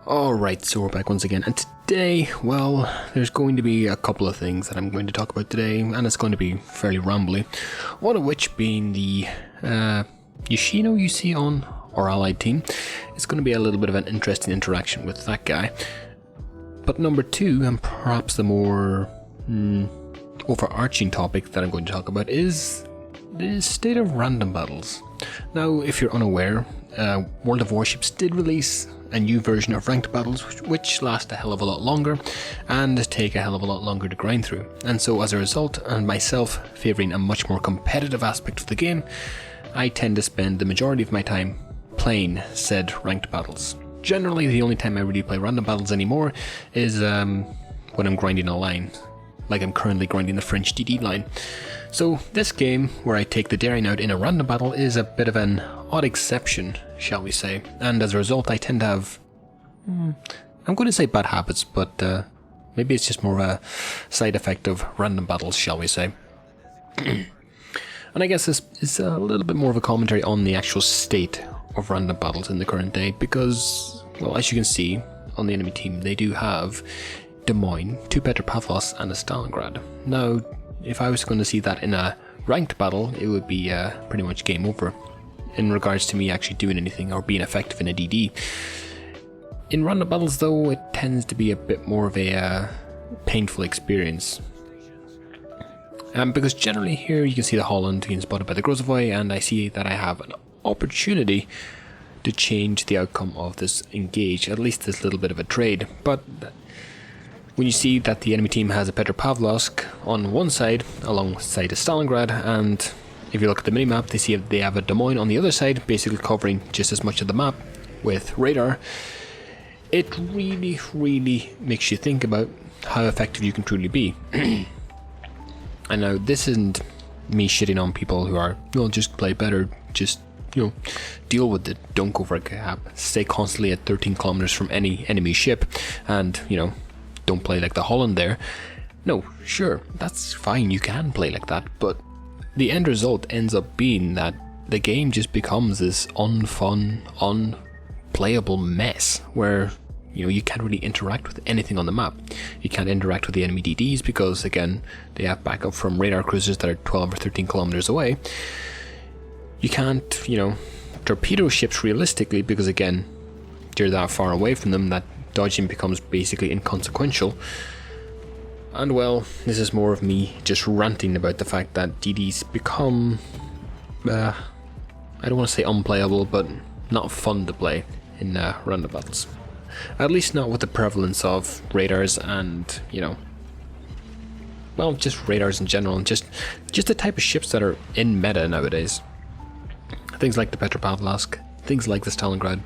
Alright, so we're back once again, and today, well, there's going to be a couple of things that I'm going to talk about today, and it's going to be fairly rambly. One of which being the Yoshino you see on our allied team. It's going to be a little bit of an interesting interaction with that guy. But number two, and perhaps the more overarching topic that I'm going to talk about, is the state of random battles. Now, if you're unaware, World of Warships did release a new version of ranked battles which last a hell of a lot longer and take a hell of a lot longer to grind through. And so as a result, and myself favouring a much more competitive aspect of the game, I tend to spend the majority of my time playing said ranked battles. Generally, the only time I really play random battles anymore is when I'm grinding a line, like I'm currently grinding the French DD line. So this game, where I take the daring out in a random battle, is a bit of an odd exception, shall we say, and as a result I tend to have, I'm going to say bad habits, but maybe it's just more of a side effect of random battles, shall we say. And I guess this is a little bit more of a commentary on the actual state of random battles in the current day, because, well, as you can see on the enemy team, they do have Des Moines, 2 Petropavlovsk and a Stalingrad. Now, if I was going to see that in a ranked battle, it would be pretty much game over in regards to me actually doing anything or being effective in a DD. In random battles though, it tends to be a bit more of a painful experience. Because generally here you can see the Holland being spotted by the Grozavoy, and I see that I have an opportunity to change the outcome of this engage, at least this little bit of a trade. But when you see that the enemy team has a Petropavlovsk on one side alongside a Stalingrad, and if you look at the minimap, they see they have a Des Moines on the other side, basically covering just as much of the map with radar, it really makes you think about how effective you can truly be. And now this isn't me shitting on people who are, well, just play better, just, you know, deal with it, don't go for a gap, stay constantly at 13 kilometers from any enemy ship, and, you know, don't play like the Holland there. No, sure, that's fine, you can play like that, but the end result ends up being that the game just becomes this unfun, unplayable mess where, you know, you can't really interact with anything on the map. You can't interact with the enemy DDs because, again, they have backup from radar cruisers that are 12 or 13 kilometers away. You can't, you know, torpedo ships realistically because, again, you're that far away from them that dodging becomes basically inconsequential. And, well, this is more of me just ranting about the fact that DDs become, I don't want to say unplayable, but not fun to play in random battles. At least not with the prevalence of radars and, you know, well, just radars in general, and just the type of ships that are in meta nowadays. Things like the Petropavlovsk, things like the Stalingrad.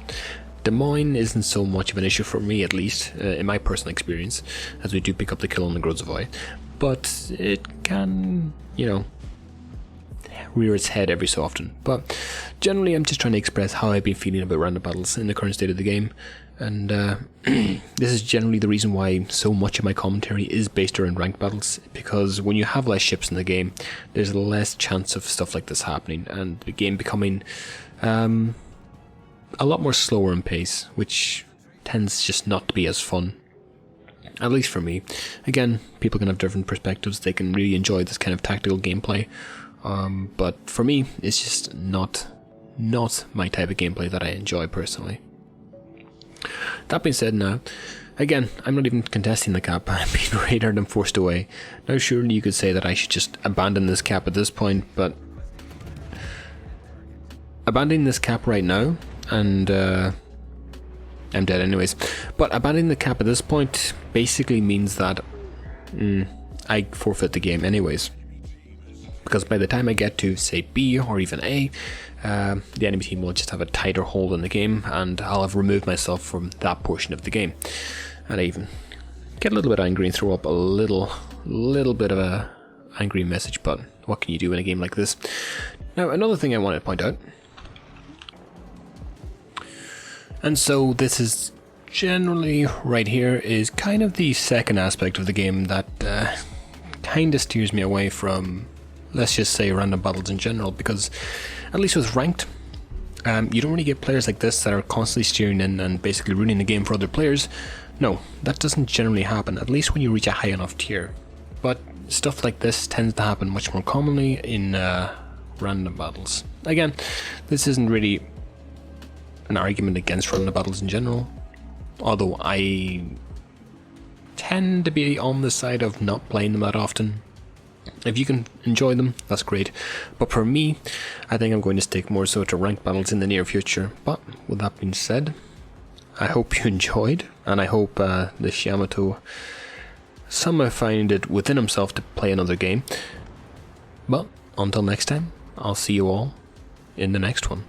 Des Moines isn't so much of an issue for me, at least, in my personal experience, as we do pick up the kill on the Grozavoy. But it can, you know, rear its head every so often. But generally, I'm just trying to express how I've been feeling about random battles in the current state of the game. And this is generally the reason why so much of my commentary is based around ranked battles, because when you have less ships in the game, there's less chance of stuff like this happening, and the game becoming a lot more slower in pace, which tends just not to be as fun, at least for me. Again, people can have different perspectives, they can really enjoy this kind of tactical gameplay, but for me, it's just not my type of gameplay that I enjoy personally. That being said, now, again, I'm not even contesting the cap, I'm being radared and forced away. Now surely you could say that I should just abandon this cap at this point, but abandoning this cap right now, and I'm dead anyways, but abandoning the cap at this point basically means that I forfeit the game anyways, because by the time I get to, say, B or even A, the enemy team will just have a tighter hold on the game, and I'll have removed myself from that portion of the game. And I even get a little bit angry and throw up a little bit of a angry message, but what can you do in a game like this? Now, another thing I wanted to point out, and so this is generally right here, is kind of the second aspect of the game that kind of steers me away from, let's just say, random battles in general, because at least with ranked, You don't really get players like this that are constantly steering in and basically ruining the game for other players. No, that doesn't generally happen, at least when you reach a high enough tier. But stuff like this tends to happen much more commonly in random battles. Again, this isn't really an argument against random battles in general, although I tend to be on the side of not playing them that often. If you can enjoy them, that's great. But for me, I think I'm going to stick more so to ranked battles in the near future. But with that being said, I hope you enjoyed, and I hope the Yamato somehow find it within himself to play another game. But until next time, I'll see you all in the next one.